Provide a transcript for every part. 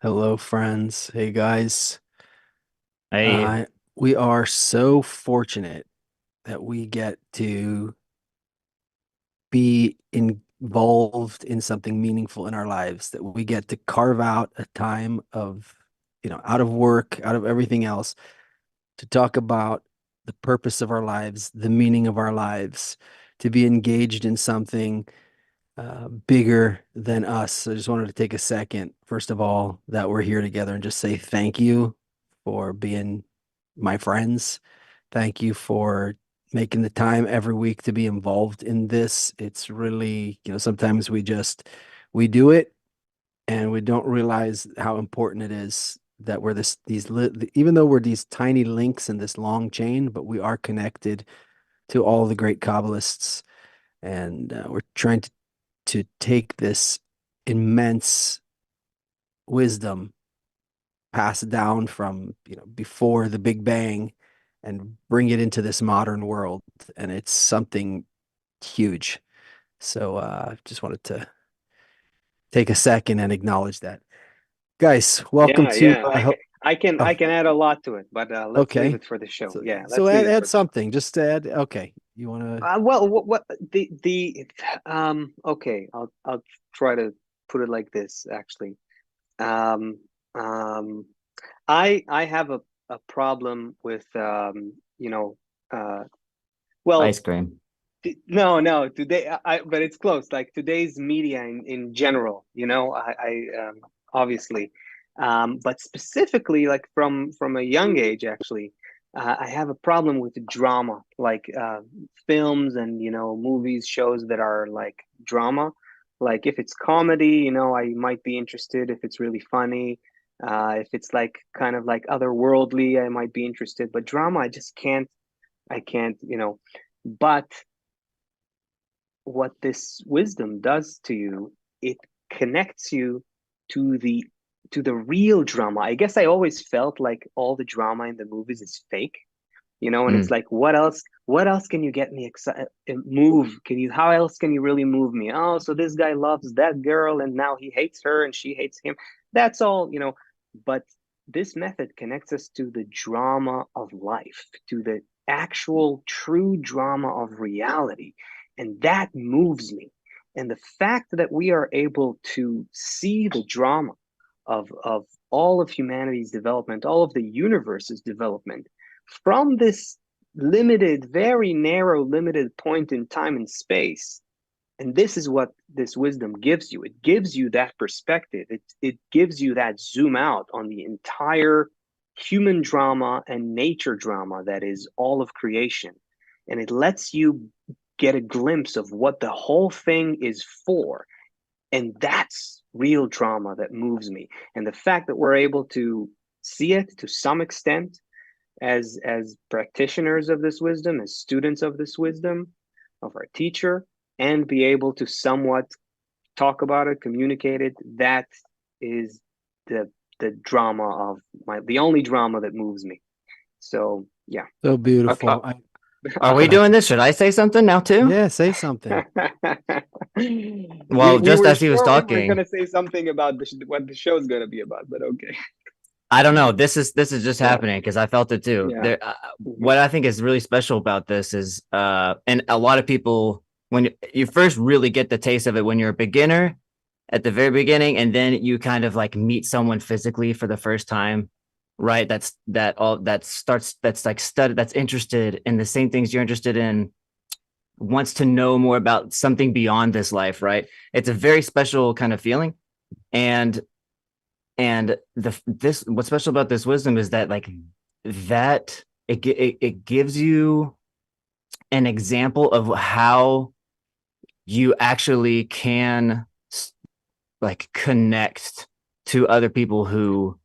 Hello, friends. Hey, guys. Hey, Uh, we are so fortunate that we get to be involved in something meaningful in our lives, that we get to carve out a time of, out of work, out of everything else, to talk about the purpose of our lives, the meaning of our lives, to be engaged in something bigger than us. I just wanted to take a second, first of all, that we're here together and just say thank you for being my friends. Thank you for making the time every week to be involved in this. It's really, sometimes we do it and we don't realize how important it is that we're even though we're these tiny links in this long chain, but we are connected to all the great Kabbalists, and we're trying to take this immense wisdom passed down from before the Big Bang and bring it into this modern world. And it's something huge. So just wanted to take a second and acknowledge that. Guys, welcome yeah, to yeah. I can add a lot to it, but let's leave okay. it for the show. So Yeah, so let's leave add, it add for the show. something. Just to add, okay. You wanna Well, what the okay, I'll try to put it like this actually. Um um I have a problem with uh well Oh, t no today but it's close, like today's media in general, I obviously, but specifically like from a young age actually, I have a problem with drama, like films and movies, shows that are like drama. Like if it's comedy, I might be interested if it's really funny. If it's like kind of like otherworldly, I might be interested, but drama I just can't. I can't, but what this wisdom does to you, it connects you to the real drama. I guess I always felt like all the drama in the movies is fake, and it's mm. like, what else can you get me excited, move, can you, how else can you really move me? Oh, so this guy loves that girl and now he hates her and she hates him. That's all, but this method connects us to the drama of life, to the actual true drama of reality, and that moves me. And the fact that we are able to see the drama of all of humanity's development, all of the universe's development, from this limited, very narrow, limited point in time and space. And this is what this wisdom gives you. It gives you that perspective. It gives you that zoom out on the entire human drama and nature drama that is all of creation. And it lets you get a glimpse of what the whole thing is for. And that's real drama that moves me. And the fact that we're able to see it to some extent as practitioners of this wisdom, as students of this wisdom, of our teacher, and be able to somewhat talk about it, communicate it. That is the the drama of the only drama that moves me. So yeah. So Okay. beautiful. All Are we I doing this? Should I say something now too? yeah, say something. right. we Well, we just were as he was sure we were talking, gonna say something about what the show's gonna be about, but okay. I don't know. This is just Yeah. happening because I felt it too. Yeah. There, Mhm. what I think is really special about this is, and a lot of people, when you first really get the taste of it when you're a beginner at the very beginning, and then you kind of like meet someone physically for the first time, right? That's like study that's interested in the same things you're interested in, wants to know more about something beyond this life, right? It's a very special kind of feeling. And the this what's special about this wisdom is that like that it gives you an example of how you actually can like connect to other people who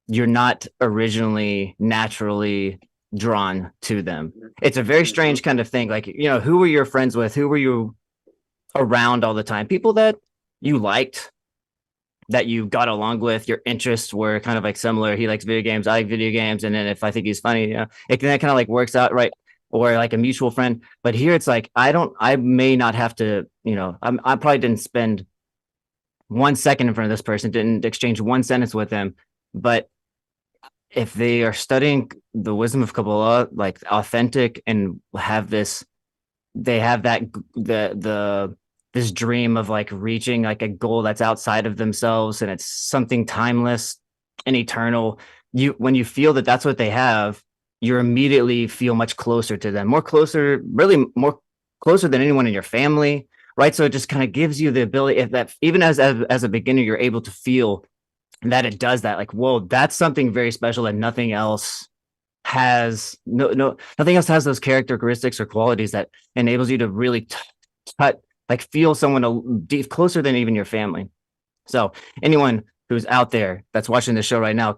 you're not originally naturally drawn to them. It's a very Mhm. strange kind of thing. Like, who were your friends with? Who were you around all the time? People that you liked, that you got along with, your interests were kind of like similar. He likes video games, I like video games, and then if I think he's funny, that kind of like works out, right? Or like a mutual friend. But here it's like I may not have to, I probably didn't spend 1 second in front of this person, didn't exchange one sentence with them, but if they are studying the wisdom of Kabbalah, like authentic, and have this, they have that the this dream of like reaching like a goal that's outside of themselves, and it's something timeless and eternal. You when you feel that that's what they have, you immediately feel much closer to them, more closer, really more closer than anyone in your family, right? So it just kind of gives you the ability, if that, even as a beginner, you're able to feel that it does that, like, whoa, that's something very special that nothing else has. Nothing else has those characteristics or qualities that enables you to really touch, like feel someone deep, closer than even your family. So anyone who's out there that's watching the show right now,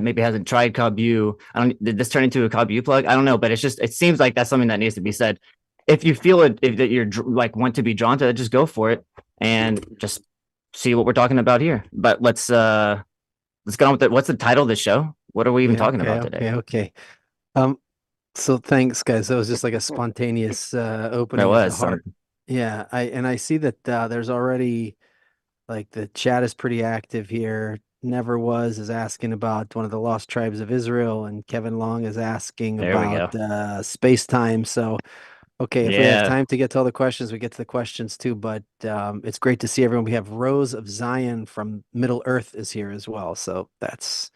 maybe hasn't tried Kabu. Did this turn into a Kabu plug? I don't know, but it seems like that's something that needs to be said. If you feel it, if that you're like want to be drawn to it, just go for it and just see what we're talking about here. But let's get on with it. What's the title of the show? What are we even talking about today? Okay. Um, so thanks, guys. That was just like a spontaneous That opening of the was heart. Yeah, I see that there's already like the chat is pretty active here. Never Was is asking about one of the lost tribes of Israel, and Kevin Long is asking there we about go. space time. So okay, if we have Yeah, time to get to all the questions, we get to the questions too. But it's great to see everyone. We have Rose of Zion from Middle Earth is here as well. So I that's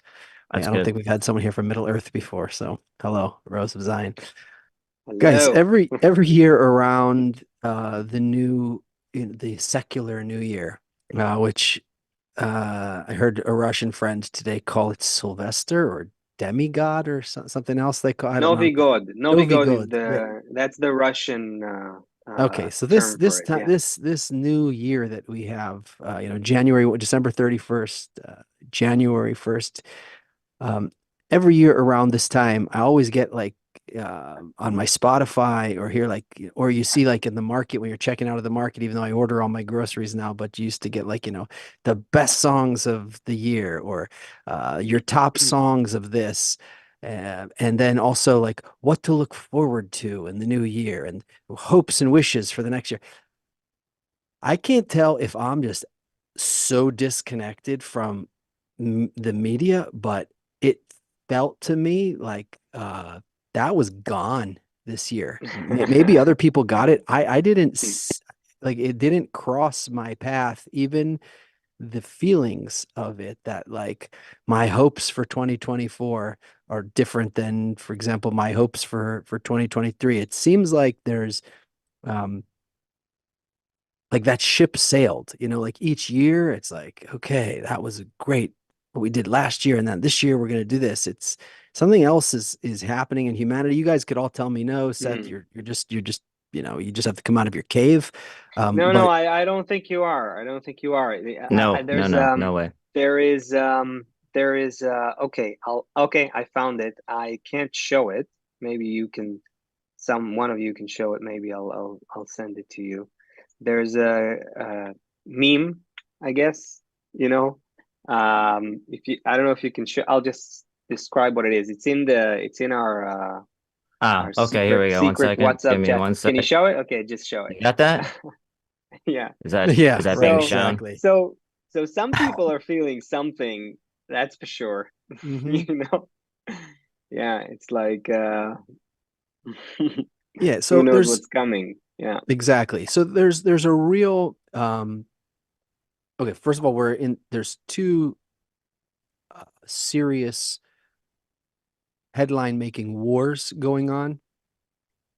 don't good. think we've had someone here from Middle Earth before. So hello, Rose of Zion. Guys, Hello. every year around the secular New Year, which I heard a Russian friend today call it Sylvester or demigod or something else they call. I don't know. Novi God. Novi Novi God is God. Yeah. that's the Russian Okay, so term for it. Yeah. this new year that we have, January, December 31st, January 1st, um, every year around this time, I always get like on my Spotify or here, like, or you see like in the market when you're checking out of the market, even though I order all my groceries now, but you used to get like, the best songs of the year or your top songs of this. And then also like what to look forward to in the new year and hopes and wishes for the next year. I can't tell if I'm just so disconnected from the media, but it felt to me like that was gone this year. Maybe other people got it. I didn't like it didn't cross my path, even the feelings of it that like my hopes for 2024 are different than, for example, my hopes for 2023. It seems like there's um like that ship sailed, like each year it's like, okay, that was great what we did last year. And then this year we're going to do this. It's something else is happening in humanity. You guys could all tell me, no, Seth, Mhm. you're just, you just have to come out of your cave. No, But I don't think you are. I don't think you are. No, no, There's no way. there is there is okay, I found it. I can't show it. Maybe you can, one of you can show it. Maybe I'll send it to you. There's a meme, I guess, you know. If you, I don't know if you can show, I'll just describe what it is. It's in our Okay, here we go. One secret second. Give WhatsApp me chat. one Can you sec. show it? Okay, just show You got that? it. Yeah. Is yeah, that right, being So shown? exactly. so so some people are feeling something, that's for sure. Hmm. You know? Yeah, it's like Yeah, who so knows there's what's coming. Yeah. exactly. So there's a real okay, first of all, there's two serious headline making wars going on.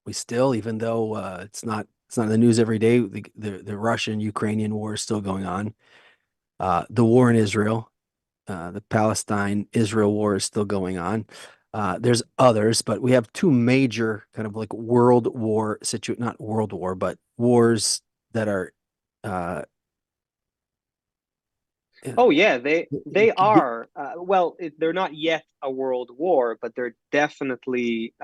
We still, even though it's not in the news every day, the Russian Ukrainian war is still going on. The war in Israel, the Palestine Israel war is still going on. There's others, but we have two major kind of like world war not world war, but wars that are uh, Oh yeah, they g- are. Well, they're not yet a world war, but they're definitely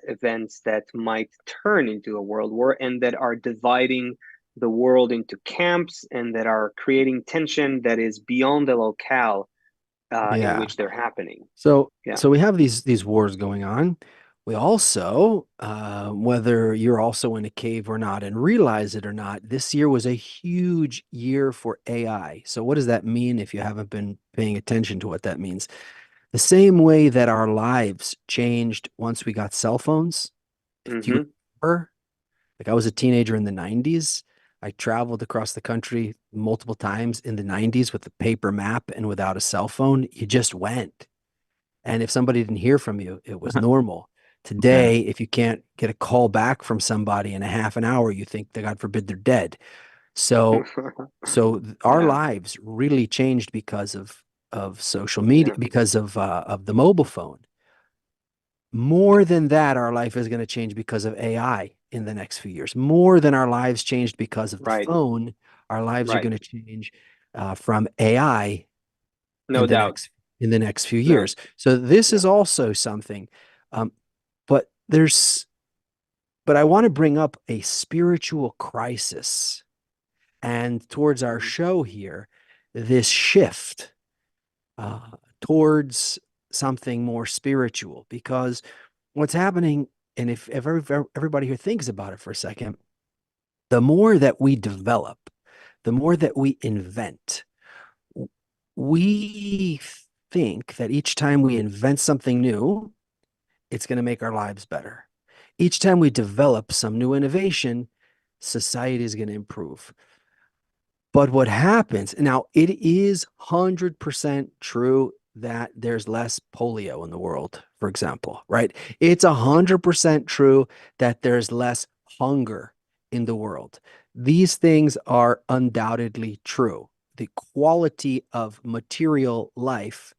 events that might turn into a world war and that are dividing the world into camps and that are creating tension that is beyond the locale in yeah. which they're happening. So Yeah. so we have these wars going on. We also, whether you're also in a cave or not and realize it or not, this year was a huge year for AI. So, what does that mean if you haven't been paying attention to what that means? The same way that our lives changed once we got cell phones. If you Mm-hmm. remember, like I was a teenager in the 90s. I traveled across the country multiple times in the 90s with a paper map and without a cell phone. You just went. And if somebody didn't hear from you, it was normal. Yeah. Today, if you can't get a call back from somebody in a half an hour, you think that God forbid they're dead. So, our Yeah. lives really changed because of social media, Yeah. because of the mobile phone. More than that, our life is going to change because of AI in the next few years. More than our lives changed because of the Right. phone, our lives are Right. going to change from AI No in the doubt. next few No. years. So this Yeah. is also something, um, but there's but I want to bring up a spiritual crisis, and towards our Mhm. show here, this shift uh, towards something more spiritual, because what's happening, and if everybody here thinks about it for a second, the more that we develop, the more that we invent, we think that each time we invent something new, it's going to make our lives better. Each time we develop some new innovation, society is going to improve. But what happens now, it is 100% true that there's less polio in the world, for example, right? It's 100% true that there's less hunger in the world. These things are undoubtedly true. The quality of material life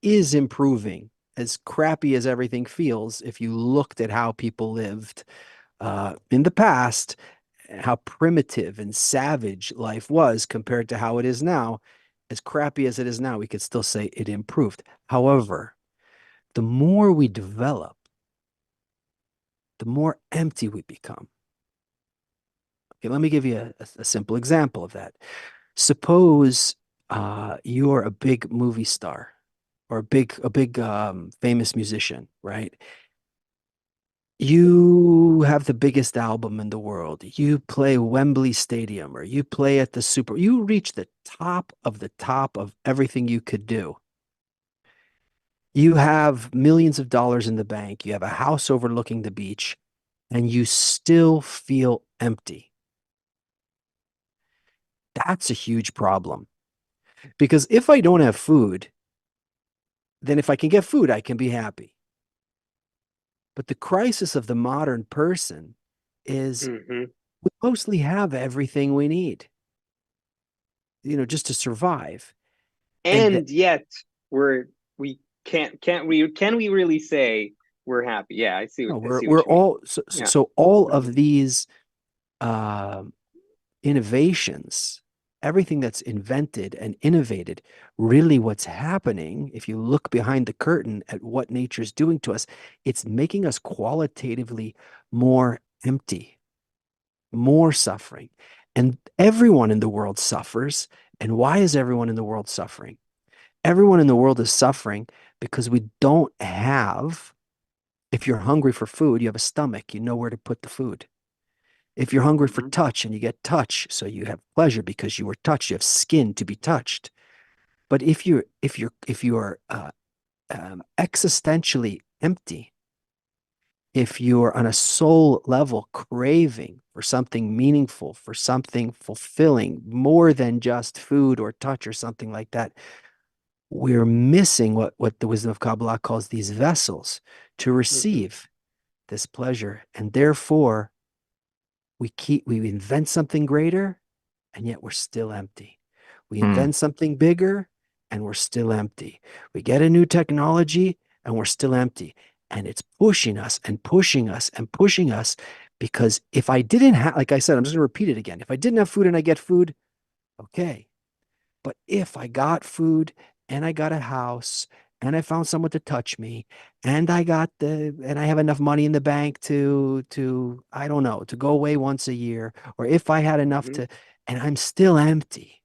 is improving. As crappy as everything feels, if you looked at how people lived in the past, how primitive and savage life was compared to how it is now, as crappy as it is now, we could still say it improved. However, the more we develop, the more empty we become. Okay, let me give you a simple example of that. Suppose you're a big movie star or a big famous musician, right? You have the biggest album in the world. You play Wembley Stadium or you play at the Super. You reach the top of everything you could do. You have millions of dollars in the bank. You have a house overlooking the beach, and you still feel empty. That's a huge problem. Because if I don't have food, then if I can get food, I can be happy. But the crisis of the modern person is Hmm. we mostly have everything we need, just to survive. And And yet we can we really say we're happy? Yeah, no, I we're see we're what you mean. all Yeah. so all Hmm. of these uh, innovations, everything that's invented and innovated, really what's happening, if you look behind the curtain at what nature's doing to us, it's making us qualitatively more empty, more suffering. And everyone in the world suffers. And why is everyone in the world suffering? Everyone in the world is suffering because we don't have, if you're hungry for food, you have a stomach, you know where to put the food. If you're hungry for Hmm. touch and you get touch, so you have pleasure because you were touched, you have skin to be touched. But if you're existentially empty, if you're on a soul level craving for something meaningful, for something fulfilling, more than just food or touch or something like that, we're missing what the wisdom of Kabbalah calls these vessels to Hmm. receive this pleasure. And therefore, we invent something greater, and yet we're still empty. We Hmm. invent something bigger, and we're still empty. We get a new technology, and we're still empty. And it's pushing us and pushing us and pushing us because if I didn't have, like I said, I'm just going to repeat it again. If I didn't have food and I get food, okay. But if I got food and I got a house and I found someone to touch me and I have enough money in the bank to I don't know, to go away once a year, or if I had enough Hmm. to, and I'm still empty,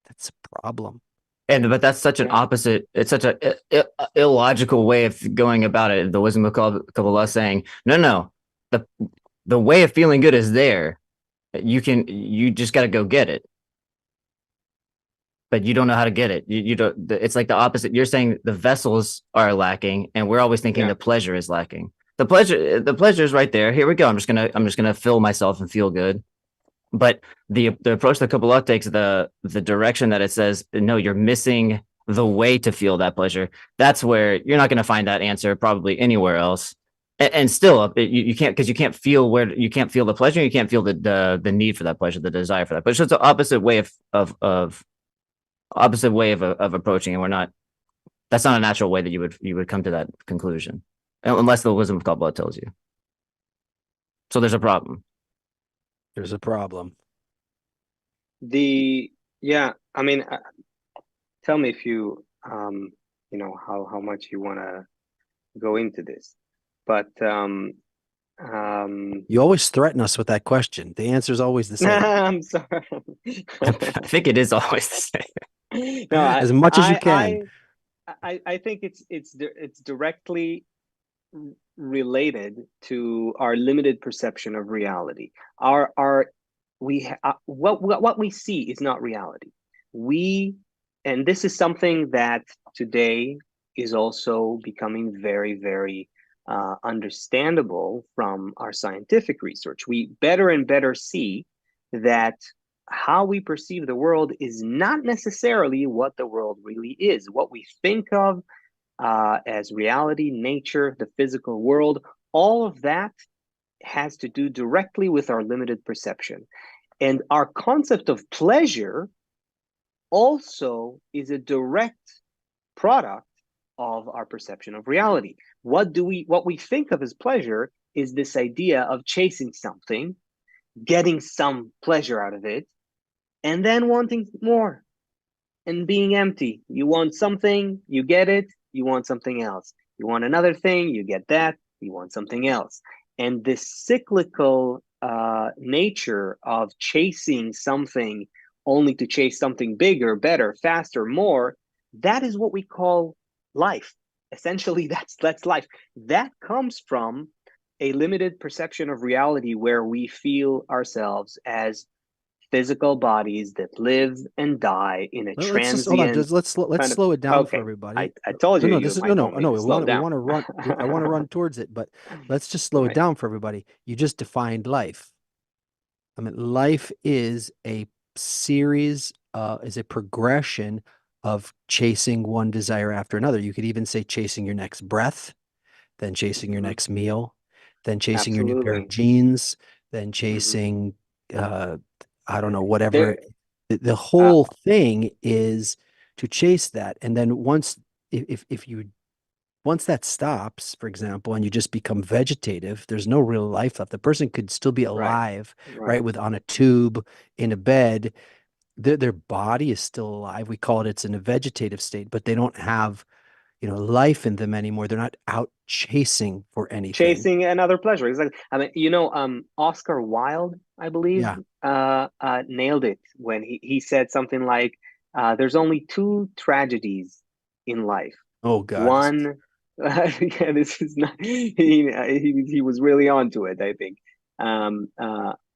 that's a problem. But that's such an Yeah, opposite. It's such a illogical way of going about it. The wisdom of Kabbalah saying, no, no, the the way of feeling good is there. You just got to go get it, but you don't know how to get it. You don't. It's like the opposite. You're saying the vessels are lacking, and we're always thinking yeah, the pleasure is lacking. The pleasure is right there. Here we go. I'm just gonna fill myself and feel good. But the approach that Kabbalah takes, the direction that it says, no, you're missing the way to feel that pleasure. That's where you're not going to find that answer probably anywhere else. And still, you can't, because you can't feel the pleasure, you can't feel the need for that pleasure, the desire for that. But it's just the opposite way of opposite way of approaching, and we're not. That's not a natural way that you would come to that conclusion, unless the wisdom of Kabbalah tells you. So there's a problem. There's a problem. the yeah. I mean, tell me if you how much you want to go into this, but You always threaten us with that question. The answer is always the same. I'm sorry. I think it is always the same. No, As much as you can. I think it's directly related to our limited perception of reality. Our we what we see is not reality. We And this is something that today is also becoming very, very understandable from our scientific research. We better and better see that how we perceive the world is not necessarily what the world really is. What we think of as reality, nature, the physical world, all of that has to do directly with our limited perception. And our concept of pleasure also is a direct product of our perception of reality. What we think of as pleasure is this idea of chasing something, getting some pleasure out of it, and then wanting more and being empty. You want something, you get it, you want something else. You want another thing, you get that, you want something else. And this cyclical nature of chasing something only to chase something bigger, better, faster, more, that is what we call life. Essentially, that's life. That comes from a limited perception of reality where we feel ourselves as physical bodies that live and die in a Let's just hold on. transient Let's kind of. slow it down for Okay, everybody. I told No, you no, you this is might no. want me to We slow want we down. want to run. I want to run towards it, but let's just slow it Right, down for everybody. You just defined life. I mean, life is a series, is a progression of chasing one desire after another. You could even say chasing your next breath, then chasing your mm-hmm. next meal, then chasing your new pair of Absolutely. jeans, then Mm-hmm. chasing, uh, I don't know, whatever. There, The uh, whole thing is to chase that. And then if you, once that stops, for example, and you just become vegetative, there's no real life left. The person could still be right, alive, right. right, with on a tube in a bed. Their body is still alive. We call it it's in a vegetative state, but they don't have, life in them anymore. They're not out chasing for anything. Chasing another pleasure. Exactly. I mean, Oscar Wilde, I believe, Yeah. nailed it when he said something like, "There's only two tragedies in life. Oh God, this is One, yeah, this is not. He was really onto it. I think.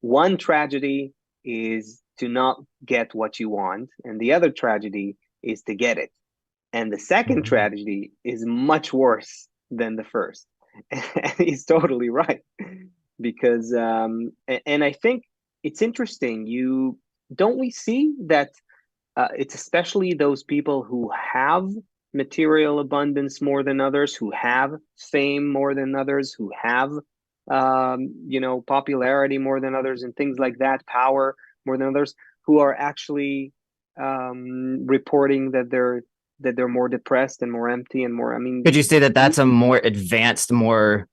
One tragedy is to not get what you want, and the other tragedy is to get it. And the second Mhm. tragedy is much worse than the first." And he's totally right. Because and I think it's interesting. You don't we see that it's especially those people who have material abundance more than others, who have fame more than others, who have popularity more than others, and things like that, power more than others, who are actually reporting that they're more depressed and more empty and more. I Could mean, you say that that's a more advanced, more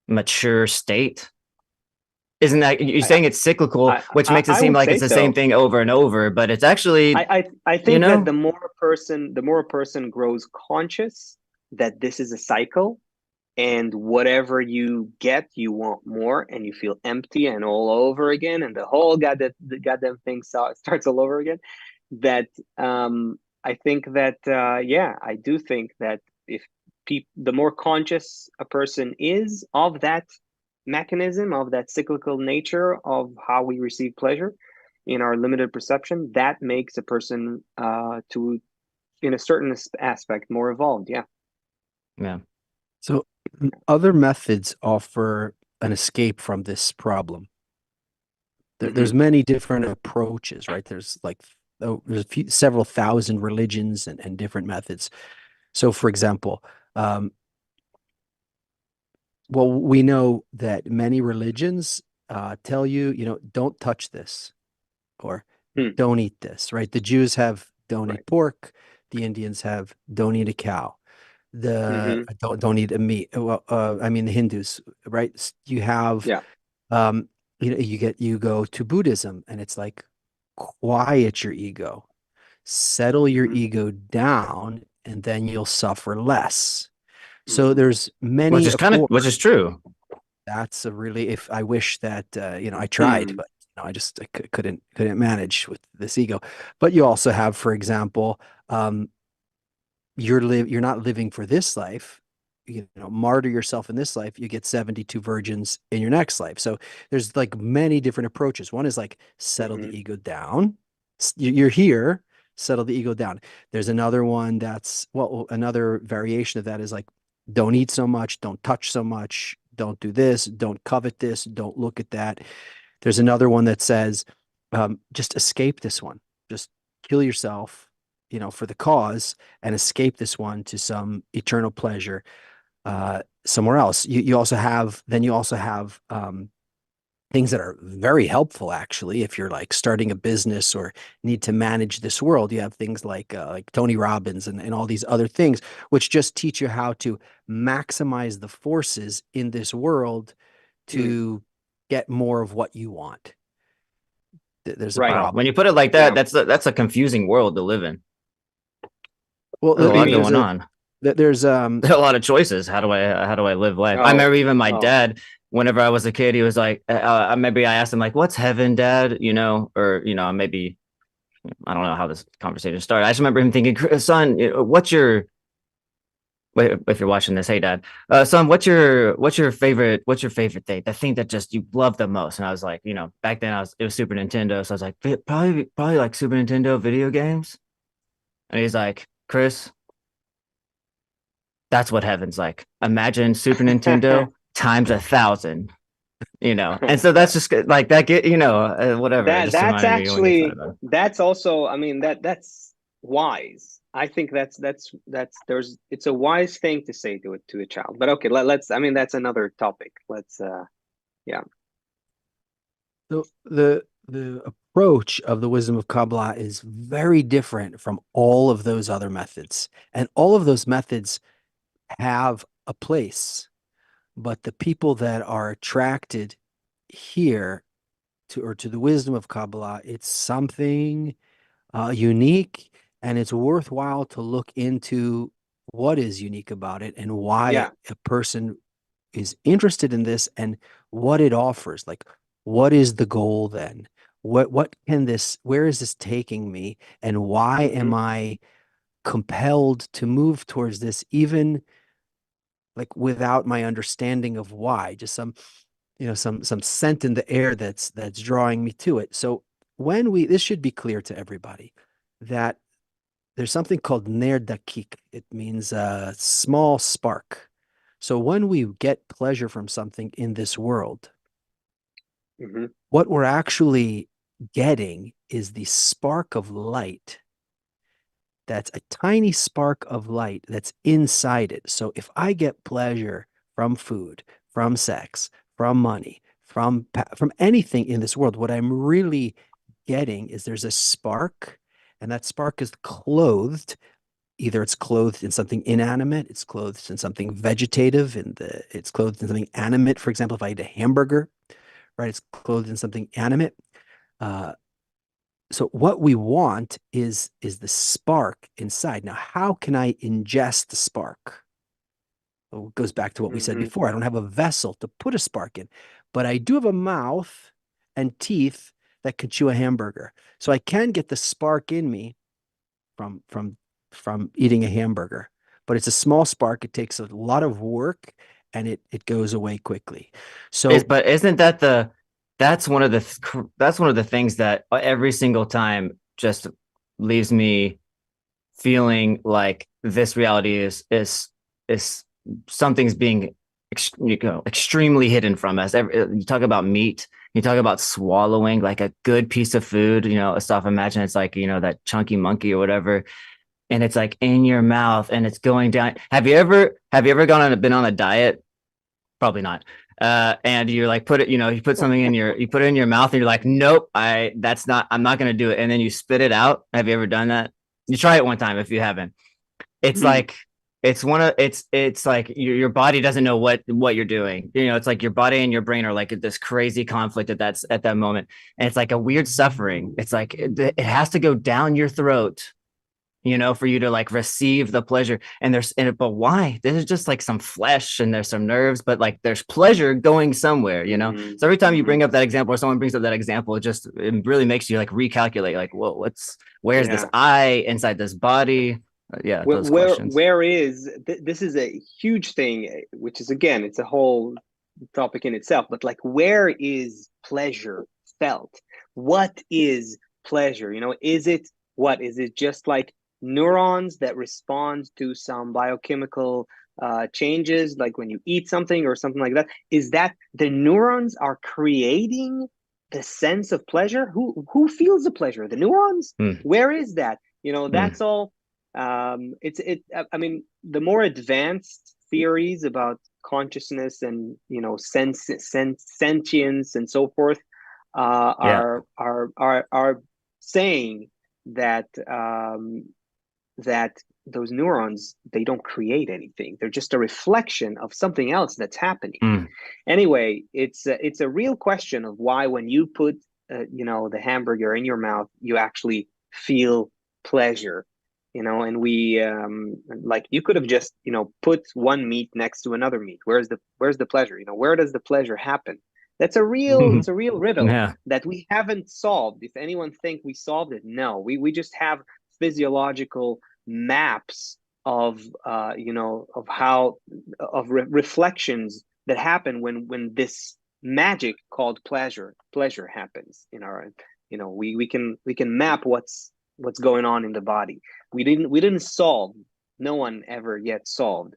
mature state? Isn't that you're I saying it's cyclical, I which makes it I seem would like say it's the same so. thing over and over, but it's actually, I you think that know, the more a person grows conscious that this is a cycle, and whatever you get, you want more, and you feel empty and all over again, and the whole goddamn thing starts all over again. that I think that yeah, I do think that if the more conscious a person is of that mechanism, of that cyclical nature of how we receive pleasure in our limited perception, that makes a person to in a certain aspect more evolved. Yeah. Yeah. So other methods offer an escape from this problem. There's Hmm. many different approaches, right? There's like there's several thousand religions and different methods. So, for example, um, well, we know that many religions tell you, don't touch this or Hmm. don't eat this, right? The Jews have don't eat Right. pork. The Indians have don't eat a cow. The Hmm. don't eat a meat. Well, I mean the Hindus, right? You have Yeah. um, you go to Buddhism and it's like quiet your ego, settle your Hmm. ego down, and then you'll suffer less. So Hmm. there's many, of Which is course. true. That's a really, if I wish that I tried, Hmm. but I just couldn't manage with this ego. But you also have, for example, um, you're not living for this life. Martyr yourself in this life, you get 72 virgins in your next life. So there's like many different approaches. One is like settle Hmm. the ego down. You're here, settle the ego down. There's another one that's, well, another variation of that is like don't eat so much, don't touch so much, don't do this, don't covet this, don't look at that. There's another one that says just escape this one, just kill yourself, for the cause, and escape this one to some eternal pleasure somewhere else. You also have things that are very helpful, actually. If you're like starting a business or need to manage this world, you have things like Tony Robbins and all these other things, which just teach you how to maximize the forces in this world Hmm. to get more of what you want. There's a Right. Wow. When problem. you put it like that, Yeah. that's a confusing world to live in. Well, There's a What do you lot mean? going on. there's There are a lot of choices. How do I live life? I Oh. remember even my Oh. dad, whenever I was a kid, he was like, maybe I asked him like, "What's heaven, Dad?" Or maybe I don't know how this conversation started. I just remember him thinking, "Son, what's your wait, if you're watching this, hey dad, son, what's your favorite thing? The thing that just you love the most?" And I was like, back then it was Super Nintendo, so I was like, probably like Super Nintendo video games. And he's like, Chris, that's what heaven's like. Imagine Super Nintendo times 1,000. And so that's just like that. Whatever. It just that's reminded me when you said actually about it. that's also, I mean, that's wise. I think that's there's it's a wise thing to say to a child. But okay, let's, I mean, that's another topic. Let's yeah. So the approach of the wisdom of Kabbalah is very different from all of those other methods. And all of those methods have a place, but the people that are attracted here to the wisdom of Kabbalah, it's something unique, and it's worthwhile to look into what is unique about it and why Yeah. a person is interested in this and what it offers. Like, what is the goal then? What can this, where is this taking me? And why Hmm. am I compelled to move towards this, even like without my understanding of why? Just some scent in the air that's drawing me to it. So this should be clear to everybody that there's something called ner dakik. It means a small spark. So when we get pleasure from something in this world, Hmm. what we're actually getting is the spark of light. That's a tiny spark of light that's inside it. So if I get pleasure from food, from sex, from money, from anything in this world, what I'm really getting is there's a spark, and that spark is clothed. Either it's clothed in something inanimate, it's clothed in something vegetative, it's clothed in something animate. For example, if I eat a hamburger, right, it's clothed in something animate. Uh, so what we want is the spark inside. Now, how can I ingest the spark? Well, it goes back to what we said Hmm. before. I don't have a vessel to put a spark in, but I do have a mouth and teeth that could chew a hamburger. So I can get the spark in me from eating a hamburger, but it's a small spark. It takes a lot of work and it goes away quickly. Is So but isn't that that's one of that's one of the things that every single time just leaves me feeling like this reality is something's being extremely hidden from us. You talk about meat, you talk about swallowing like a good piece of food, stuff. Imagine it's like, that chunky monkey or whatever, and it's like in your mouth and it's going down. Have you ever been on a diet? Probably not. And you're like, you put something you put it in your mouth and you're like, nope, I'm not going to do it. And then you spit it out. Have you ever done that? You try it one time if you haven't. It's like, it's like your body doesn't know what you're doing. It's like your body and your brain are like this crazy conflict at that moment. And it's like a weird suffering. It's like, it has to go down your throat, for you to like receive the pleasure. But why? This is just like some flesh and there's some nerves, but like there's pleasure going somewhere. So every time you bring up that example or someone brings up that example, it really makes you like recalculate, like, whoa, where's this I inside this body? Yeah, those questions. Where is this is a huge thing, which is, again, it's a whole topic in itself, but like, where is pleasure felt? What is pleasure? Is it just like neurons that respond to some biochemical changes, like when you eat something or something like that? Is that the neurons are creating the sense of pleasure? Who feels the pleasure? The neurons? Where is that? That's all. I mean, the more advanced theories about consciousness and sentience and so forth are saying that that those neurons, they don't create anything. They're just a reflection of something else that's happening. Anyway, it's a real question of why, when you put the hamburger in your mouth, you actually feel pleasure. And we like, you could have just put one meat next to another meat. Where's the pleasure? Where does the pleasure happen? It's a real riddle that we haven't solved. If anyone think we solved it, no, we just have physiological maps of reflections that happen when this magic called pleasure happens in our, we can map what's going on in the body. We didn't solve, no one ever yet solved,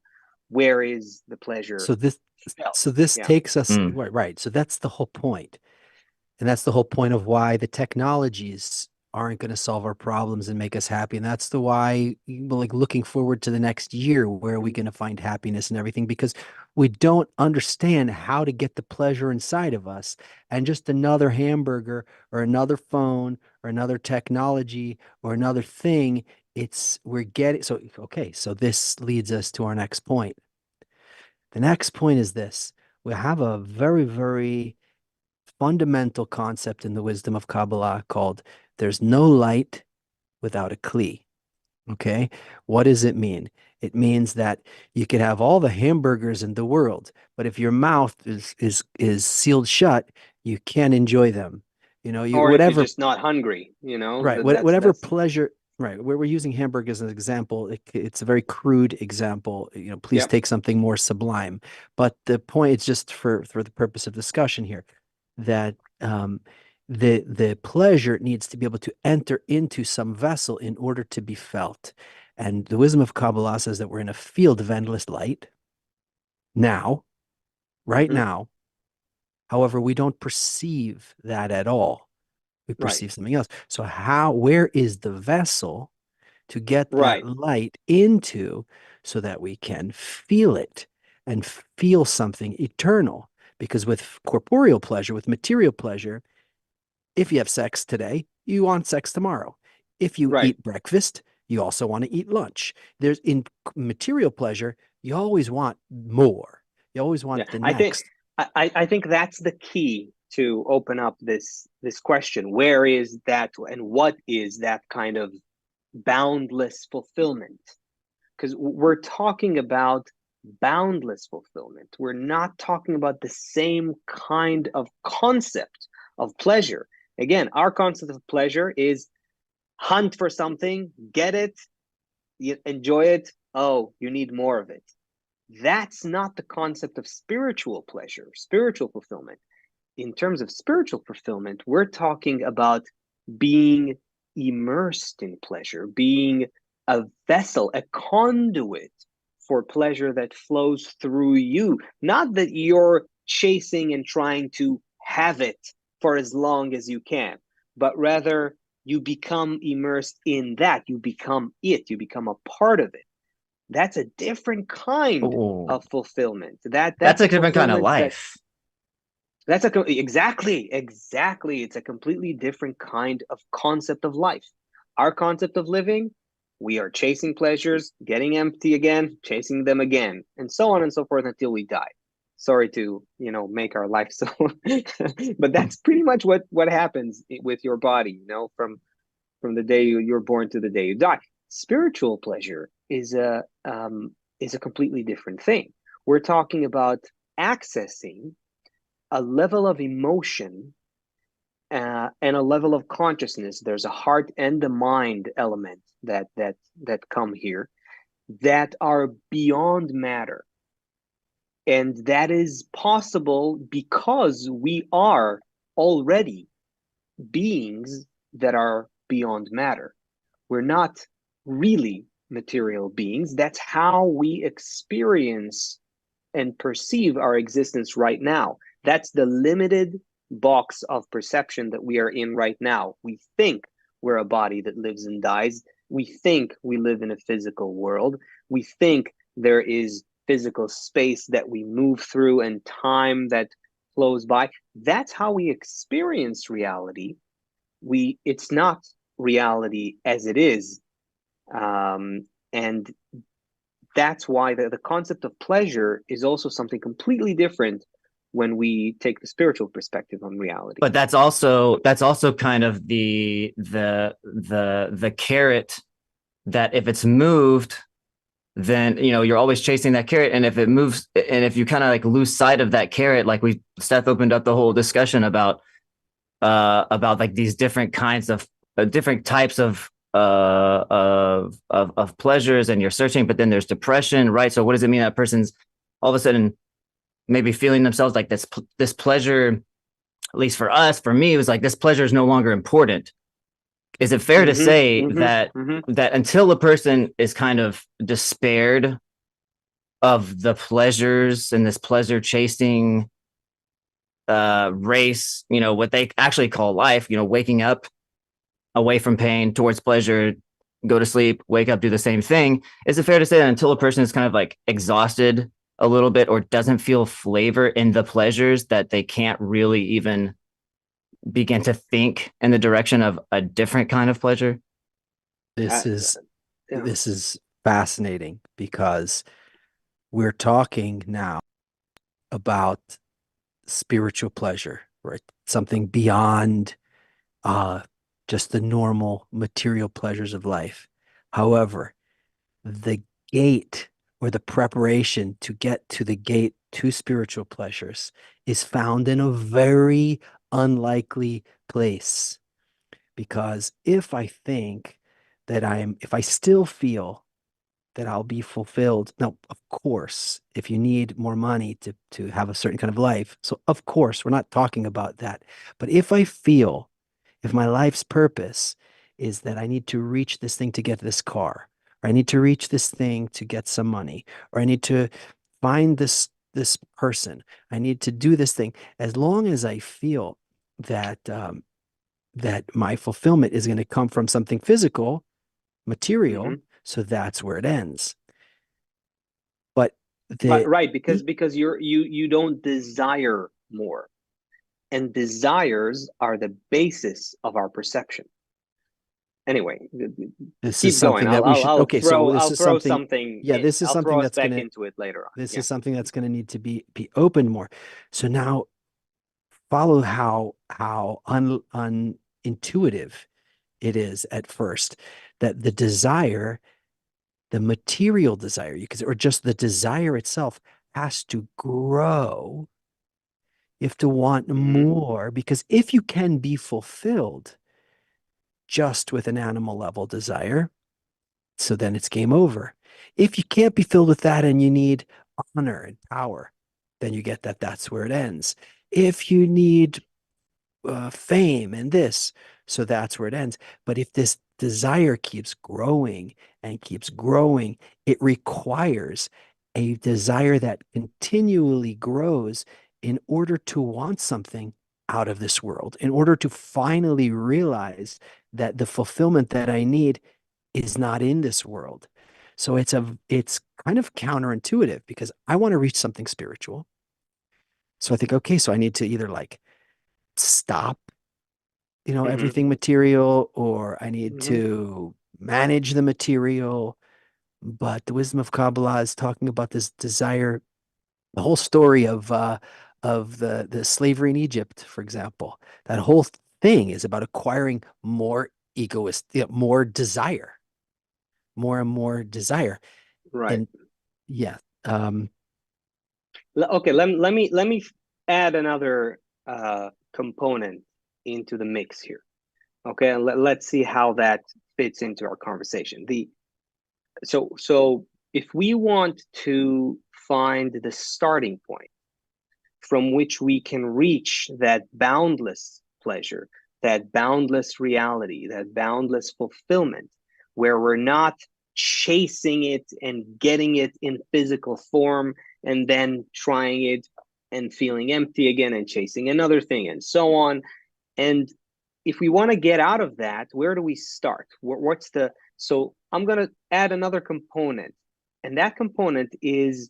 where is the pleasure. So this takes us right. So that's the whole point. And that's the whole point of why the technologies aren't going to solve our problems and make us happy. And that's the why we're like looking forward to the next year, where are we going to find happiness and everything, because we don't understand how to get the pleasure inside of us. And just another hamburger or another phone or another technology or another thing, we're getting, so, okay. So this leads us to our next point. The next point is this: we have a very, very fundamental concept in the wisdom of Kabbalah called "there's no light without a kli." Okay, what does it mean? It means that you can have all the hamburgers in the world, but if your mouth is sealed shut, you can't enjoy them. Or if you're Whatever, just not hungry, right? Whatever pleasure. Right. We're using hamburgers as an example. It's a very crude example. Please take something more sublime. But the point, it's just for the purpose of discussion here, that the pleasure needs to be able to enter into some vessel in order to be felt. And the wisdom of Kabbalah says that we're in a field of endless light now, right now. However, we don't perceive that at all. We perceive something else. So where is the vessel to get that light into, so that we can feel it and feel something eternal? Because with corporeal pleasure, with material pleasure, if you have sex today, you want sex tomorrow. If you eat breakfast, you also want to eat lunch. In material pleasure, you always want more. You always want the next. I think that's the key to open up this question. Where is that, and what is that kind of boundless fulfillment? Because we're talking about boundless fulfillment. We're not talking about the same kind of concept of pleasure. Again, our concept of pleasure is hunt for something, get it, you enjoy it. Oh, you need more of it. That's not the concept of spiritual pleasure, spiritual fulfillment. In terms of spiritual fulfillment, we're talking about being immersed in pleasure, being a vessel, a conduit for pleasure that flows through you. Not that you're chasing and trying to have it for as long as you can, but rather you become immersed in that. You become it, you become a part of it. That's a different kind Oh, of fulfillment. that's That's a a different kind of fulfillment that life. that's exactly. It's a completely different kind of concept of life. Our concept of living, we are chasing pleasures, getting empty again, chasing them again, and so on and so forth until we die. Sorry to, make our life so, but that's pretty much what happens with your body, from the day you're born to the day you die. Spiritual pleasure is a completely different thing. We're talking about accessing a level of emotion and a level of consciousness. There's a heart and the mind element that come here that are beyond matter, and that is possible because we are already beings that are beyond matter. We're not really material beings. That's how we experience and perceive our existence right now. That's the limited box of perception that we are in right now. We think we're a body that lives and dies. We think we live in a physical world. We think there is physical space that we move through and time that flows by. That's how we experience reality. It's not reality as it is. And that's why the concept of pleasure is also something completely different when we take the spiritual perspective on reality. But that's also kind of the carrot that if it's moved, then you're always chasing that carrot, and if it moves, and if you kind of like lose sight of that carrot, like Steph opened up the whole discussion about like these different kinds of different types of pleasures, and you're searching, but then there's depression, right? So what does it mean that person's all of a sudden maybe feeling themselves like this pleasure, at least for me, it was like this pleasure is no longer important. Is it fair to say that until a person is kind of despaired of the pleasures and this pleasure chasing race, what they actually call life, waking up away from pain towards pleasure, go to sleep, wake up, do the same thing, is it fair to say that until a person is kind of like exhausted a little bit or doesn't feel flavor in the pleasures, that they can't really even begin to think in the direction of a different kind of pleasure? This is this is fascinating because we're talking now about spiritual pleasure, right? Something beyond just the normal material pleasures of life. However, the gate or the preparation to get to the gate to spiritual pleasures is found in a very unlikely place. Because if I think that if I still feel that I'll be fulfilled. Now, of course, if you need more money to have a certain kind of life, so of course, we're not talking about that. But if my life's purpose is that I need to reach this thing to get this car, or I need to reach this thing to get some money, or I need to find this person, I need to do this thing, as long as I feel that that my fulfillment is going to come from something physical, material, so that's where it ends. But right, because you don't desire more, and desires are the basis of our perception. Anyway, this is keep going. something that we should. Okay, so this I'll is throw something. Yeah, in. this is I'll something throw us that's back gonna. into it later on. This Yeah. is something that's going to need to be opened more. So now, follow how unintuitive it is at first that the desire, the material desire, or just the desire itself, has to grow You have to want Mhm. more, because if you can be fulfilled just with an animal level desire, so then it's game over. If you can't be filled with that and you need honor and power, then you get that that's where it ends. If you need fame and this, so that's where it ends. But if this desire keeps growing and keeps growing, it requires a desire that continually grows in order to want something out of this world, in order to finally realize that the fulfillment that I need is not in this world. So it's kind of counterintuitive, because I want to reach something spiritual. So I think, okay, so I need to either like stop, Mhm. everything material, or I need Mhm. to manage the material. But the wisdom of Kabbalah is talking about this desire, the whole story of the slavery in Egypt, for example. That whole thing is about acquiring more more desire, more and more desire. Right. And yeah, um, Okay, let me add another component into the mix here. Okay, and let's see how that fits into our conversation. So if we want to find the starting point from which we can reach that boundless pleasure, that boundless reality, that boundless fulfillment, where we're not chasing it and getting it in physical form and then trying it and feeling empty again and chasing another thing and so on. And if we want to get out of that, where do we start? What's the so I'm going to add another component, and that component is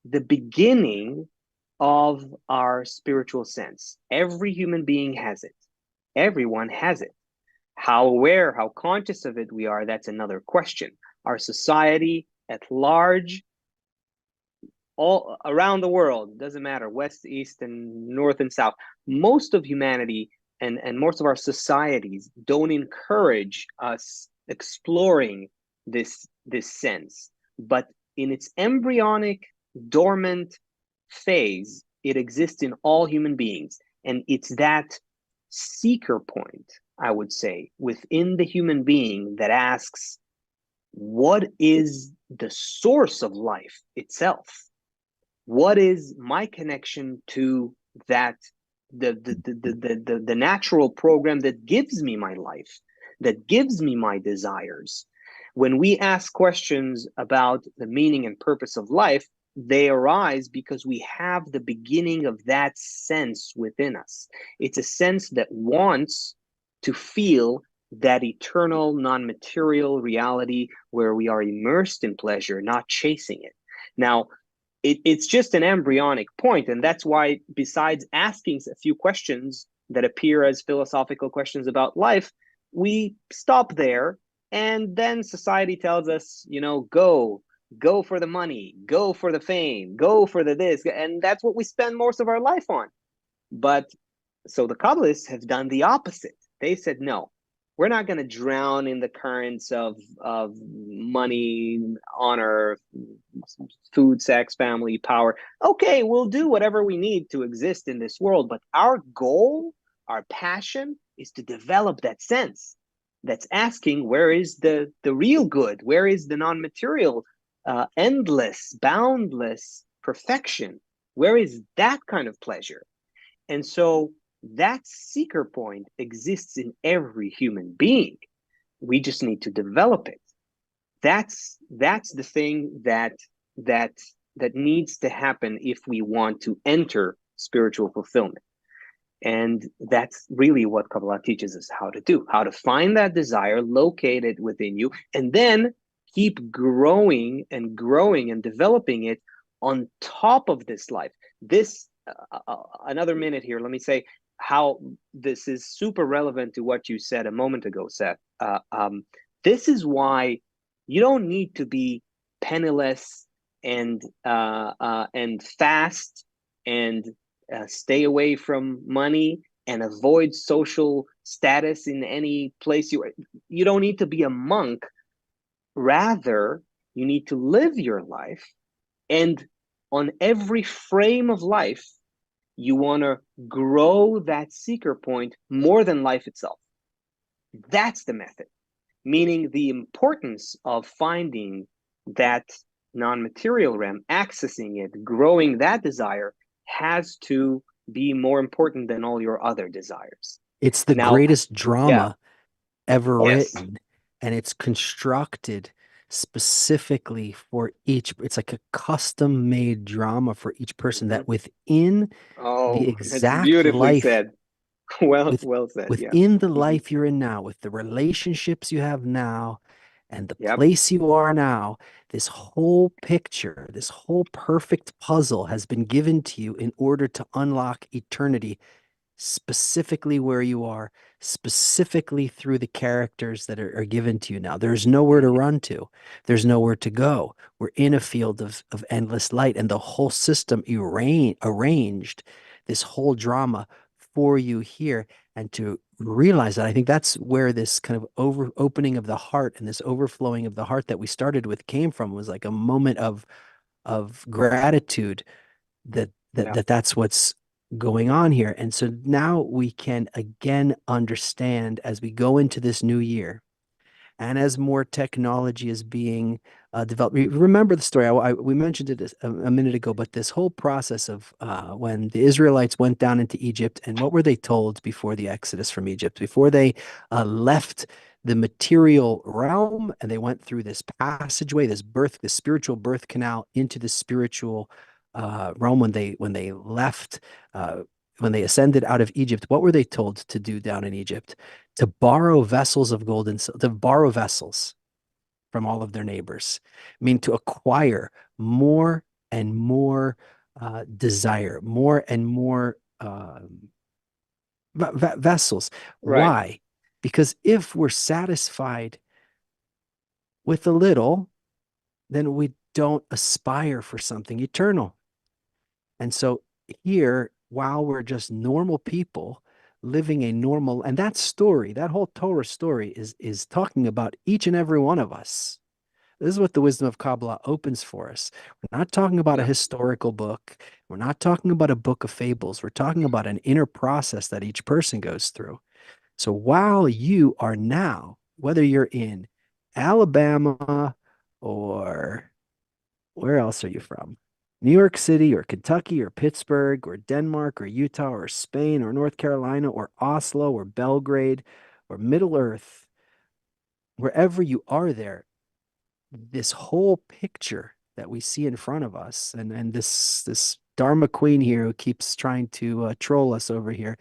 the beginning of our spiritual sense. Every human being has it. Everyone has it. How aware, how conscious of it we are, that's another question. Our society at large, all around the world, doesn't matter, west, east, and north and south, most of humanity and most of our societies don't encourage us exploring this sense. But in its embryonic, dormant phase, it exists in all human beings. And it's that seeker point, I would say, within the human being that asks, what is the source of life itself? What is my connection to that, the natural program that gives me my life, that gives me my desires? When we ask questions about the meaning and purpose of life, they arise because we have the beginning of that sense within us. It's a sense that wants to feel that eternal, non-material reality where we are immersed in pleasure, not chasing it. Now, it's just an embryonic point, and that's why, besides asking a few questions that appear as philosophical questions about life, we stop there, and then society tells us, go for the money, go for the fame, go for the this, and that's what we spend most of our life on. But so the Kabbalists have done the opposite. They said, no, we're not going to drown in the currents of money, honor, food, sex, family, power. Okay, we'll do whatever we need to exist in this world. But our goal, our passion is to develop that sense that's asking, where is the real good? Where is the non-material, endless, boundless perfection? Where is that kind of pleasure? And so that seeker point exists in every human being. We just need to develop it. That's the thing that that needs to happen if we want to enter spiritual fulfillment. And that's really what Kabbalah teaches us how to do, how to find that desire, locate it within you, and then keep growing and developing it on top of this life. This, another minute here, let me say how this is super relevant to what you said a moment ago, Seth. This is why you don't need to be penniless and fast and stay away from money and avoid social status in any place you don't need to be a monk. Rather, you need to live your life, and on every frame of life You want to grow that seeker point more than life itself. That's the method, meaning the importance of finding that non-material realm, accessing it, growing that desire has to be more important than all your other desires. It's the Now, greatest yeah, drama ever yes. written, and it's constructed specifically for each. It's like a custom made drama for each person, Mm-hmm. that within the Oh, it's exact beautifully life, said. Well, with well said. Yeah. within the Mm-hmm. life you're in now, with the relationships you have now, and the Yep. place you are now, this whole picture, this whole perfect puzzle has been given to you in order to unlock eternity, specifically where you are, specifically through the characters that are given to you now. There's nowhere to Mm-hmm. run to. There's nowhere to go. We're in a field of endless light, and the whole system arranged this whole drama for you here. And to realize that, I think that's where this kind of over opening of the heart and this overflowing of the heart that we started with came from, was like a moment of gratitude Yeah. that's what's going on here. And so now we can again understand, as we go into this new year, and as more technology is being developed. Remember the story. We mentioned it a minute ago, but this whole process of when the Israelites went down into Egypt, and what were they told before the Exodus from Egypt, before they left the material realm, and they went through this passageway, this spiritual birth canal into the spiritual realm, when they left, when they ascended out of Egypt, what were they told to do down in Egypt? To borrow vessels of gold and to borrow vessels from all of their neighbors. I mean, to acquire more and more desire, more and more vessels. Right. Why? Because if we're satisfied with a little, then we don't aspire for something eternal. And so here, while we're just normal people living a normal, and that story, that whole Torah story is talking about each and every one of us. This is what the wisdom of Kabbalah opens for us. We're not talking about a Yeah. historical book. We're not talking about a book of fables. We're talking about an inner process that each person goes through. So while you are now, whether you're in Alabama, or where else are you from? New York City or Kentucky or Pittsburgh or Denmark or Utah or Spain or North Carolina or Oslo or Belgrade or Middle Earth, wherever you are there, this whole picture that we see in front of us, and this Dharma queen here who keeps trying to troll us over here,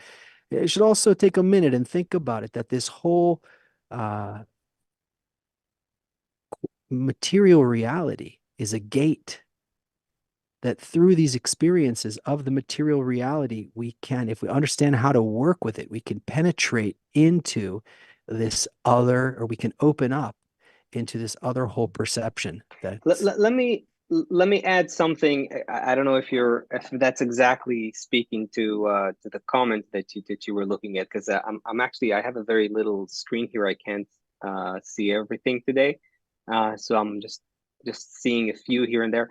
it should also take a minute and think about it, that this whole uh, material reality is a gate, that through these experiences of the material reality, we can, if we understand how to work with it, we can penetrate into this other, or we can open up into this other whole perception that's. Let me add something. I don't know if that's exactly speaking to the comment that you were looking at, because I'm actually, I have a very little screen here. I can't see everything today, so I'm just seeing a few here and there.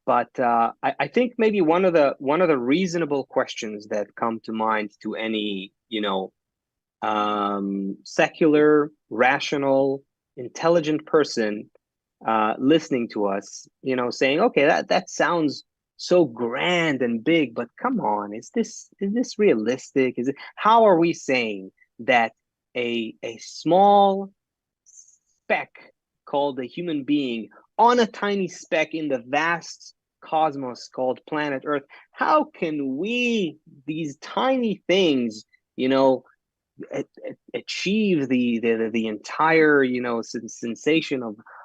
But I think maybe one of the reasonable questions that come to mind to any, secular, rational, intelligent person listening to us, saying, okay, that sounds so grand and big, but come on, is this realistic? How are we saying that a small speck called a human being on a tiny speck in the vast cosmos called planet Earth, how can we, these tiny things, you know, achieve the entire, sensation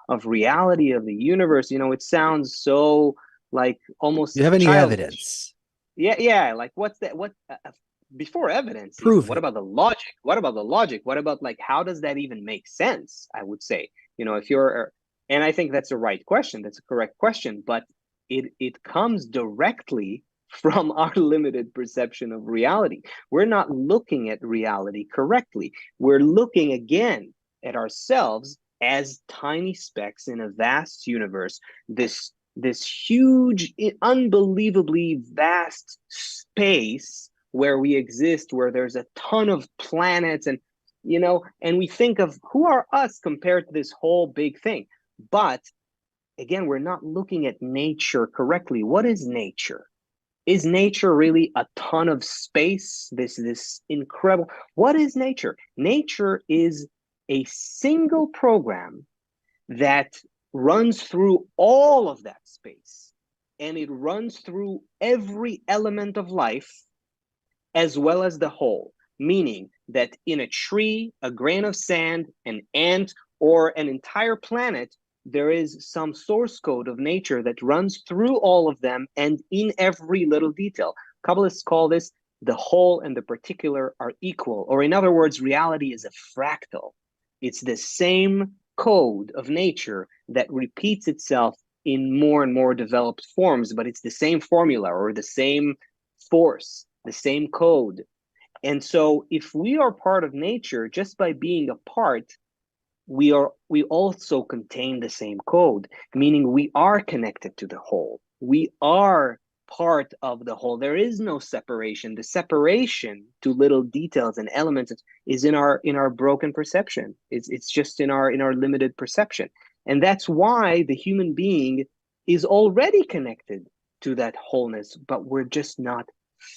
of reality of the universe? It sounds so, like, Do you almost have any childish. evidence? Yeah, like, what's that? What before evidence even? Prove What it. about the logic? What about the logic? What about, like, how does that even make sense? I would say, if you're, and I think that's a right question. That's a correct question, but it comes directly from our limited perception of reality. We're not looking at reality correctly. We're looking again at ourselves as tiny specks in a vast universe. This this huge, unbelievably vast space where we exist, where there's a ton of planets, and and we think of who are us compared to this whole big thing. But again, we're not looking at nature correctly. What is nature? Is nature really a ton of space? This incredible. What is nature? Nature is a single program that runs through all of that space, and it runs through every element of life as well as the whole, meaning that in a tree, a grain of sand, an ant, or an entire planet, there is some source code of nature that runs through all of them and in every little detail. Kabbalists call this the whole and the particular are equal, or in other words, reality is a fractal. It's the same code of nature that repeats itself in more and more developed forms, but it's the same formula or the same force, the same code. And so if we are part of nature, just by being a part, we also contain the same code, meaning we are connected to the whole. We are part of the whole. There is no separation. The separation to little details and elements is in our broken perception. It's just in our limited perception. And that's why the human being is already connected to that wholeness, but we're just not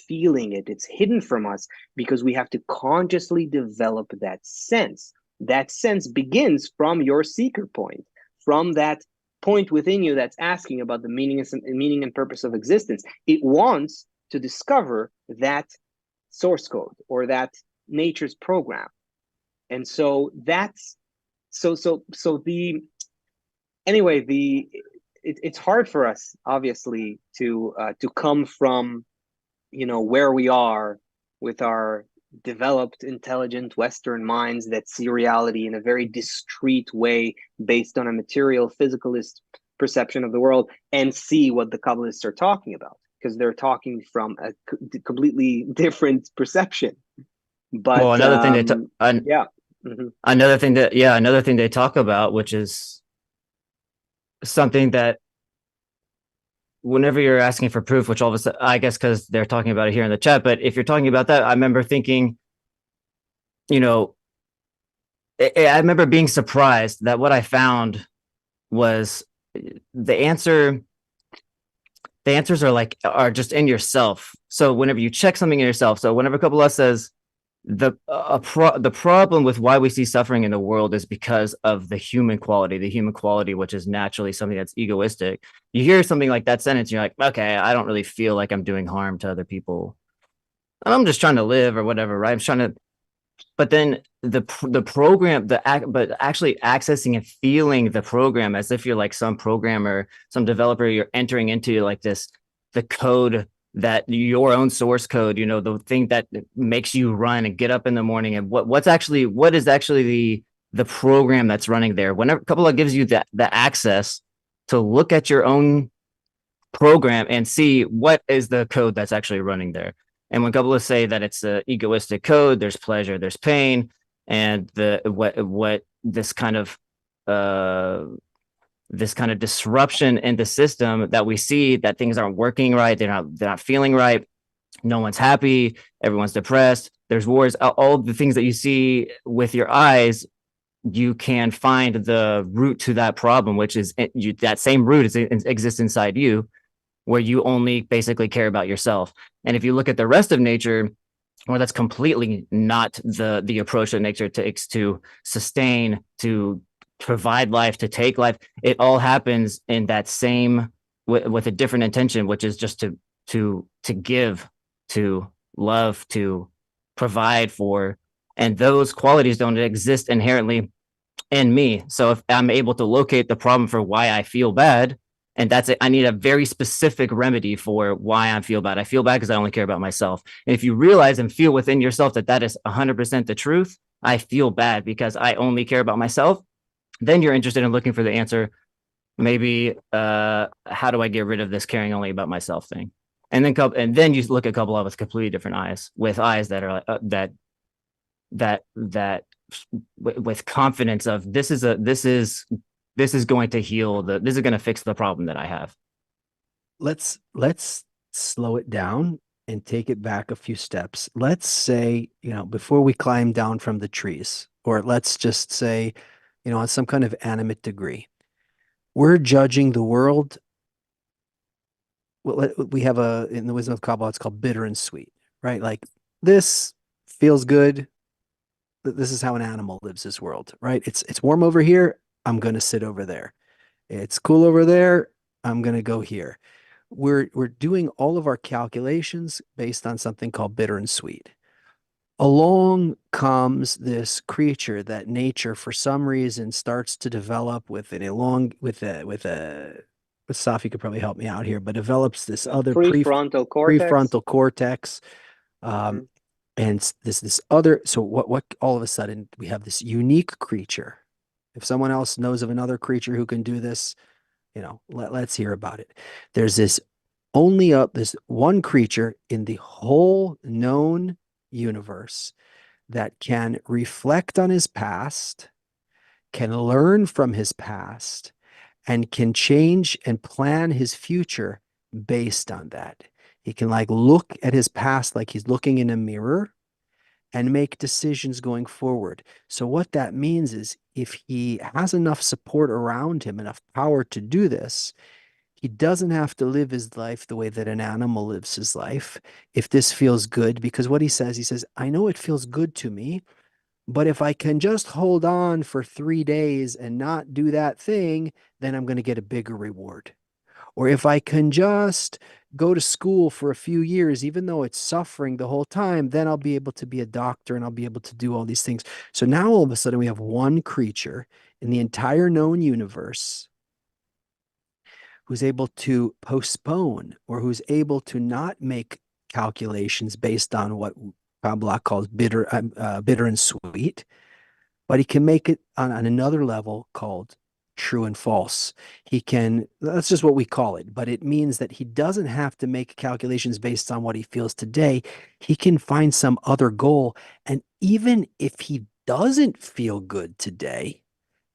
feeling it. It's hidden from us because we have to consciously develop that sense. That sense begins from your seeker point, from that point within you that's asking about the meaning and purpose of existence. It wants to discover that source code or that nature's program. And so that's it's hard for us, obviously, to come from where we are with our developed, intelligent Western minds that see reality in a very discrete way based on a material, physicalist perception of the world, and see what the Kabbalists are talking about, because they're talking from a completely different perception. But well, another thing another thing they talk about, which is something that whenever you're asking for proof, which all of a sudden, I guess because they're talking about it here in the chat, but if you're talking about that, I remember thinking, I remember being surprised that what I found was the answers are just in yourself. So whenever you check something in yourself, so whenever Kabbalah says the problem with why we see suffering in the world is because of the human quality, which is naturally something that's egoistic. You hear something like that sentence, you're like, okay, I don't really feel like I'm doing harm to other people. I'm just trying to live or whatever, right? I'm trying to, but then the program, but actually accessing and feeling the program as if you're like some programmer, some developer, you're entering into like the code, that your own source code, the thing that makes you run and get up in the morning, and what is actually the program that's running there. Whenever Kabbalah gives you the access to look at your own program and see what is the code that's actually running there. And when Kabbalah say that it's an egoistic code, there's pleasure, there's pain, and what this kind of disruption in the system that we see, that things aren't working right, they're not feeling right, no one's happy, everyone's depressed, there's wars, all the things that you see with your eyes, you can find the root to that problem, which is that same root exists inside you, where you only basically care about yourself. And if you look at the rest of nature, well, that's completely not the approach that nature takes to sustain, to provide life, to take life. It all happens in that same with a different intention, which is just to give, to love, to provide for. And those qualities don't exist inherently in me. So if I'm able to locate the problem for why I feel bad, and that's it, I need a very specific remedy for why I feel bad. I feel bad because I only care about myself. And if you realize and feel within yourself that is 100% the truth, I feel bad because I only care about myself, then you're interested in looking for the answer. Maybe how do I get rid of this caring only about myself thing? And then you look at Kabbalah with completely different eyes, with eyes that are with confidence of this is going to heal this is going to fix the problem that I have. let's slow it down and take it back a few steps. Let's say, before we climb down from the trees, or let's just say, on some kind of animate degree, we're judging the world. We have in the wisdom of Kabbalah, it's called bitter and sweet, right? Like this feels good. This is how an animal lives this world, right? It's warm over here. I'm going to sit over there. It's cool over there. I'm going to go here. We're doing all of our calculations based on something called bitter and sweet. Along comes this creature that nature, for some reason, starts to develop with an elong with Safi could probably help me out here, but develops this other Prefrontal cortex. prefrontal cortex. Mhm. And this other, so what all of a sudden we have this unique creature. If someone else knows of another creature who can do this, let's hear about it. There's this one creature in the whole known universe that can reflect on his past, can learn from his past, and can change and plan his future based on that. He can like look at his past like he's looking in a mirror and make decisions going forward. So what that means is if he has enough support around him, enough power to do this, he doesn't have to live his life the way that an animal lives his life. If this feels good, because what he says, I know it feels good to me, but if I can just hold on for 3 days and not do that thing, then I'm going to get a bigger reward. Or if I can just go to school for a few years, even though it's suffering the whole time, then I'll be able to be a doctor and I'll be able to do all these things. So now all of a sudden we have one creature in the entire known universe who's able to postpone or who's able to not make calculations based on what Kabbalah calls bitter and sweet, but he can make it on another level called true and false. That's just what we call it, but it means that he doesn't have to make calculations based on what he feels today. He can find some other goal. And even if he doesn't feel good today,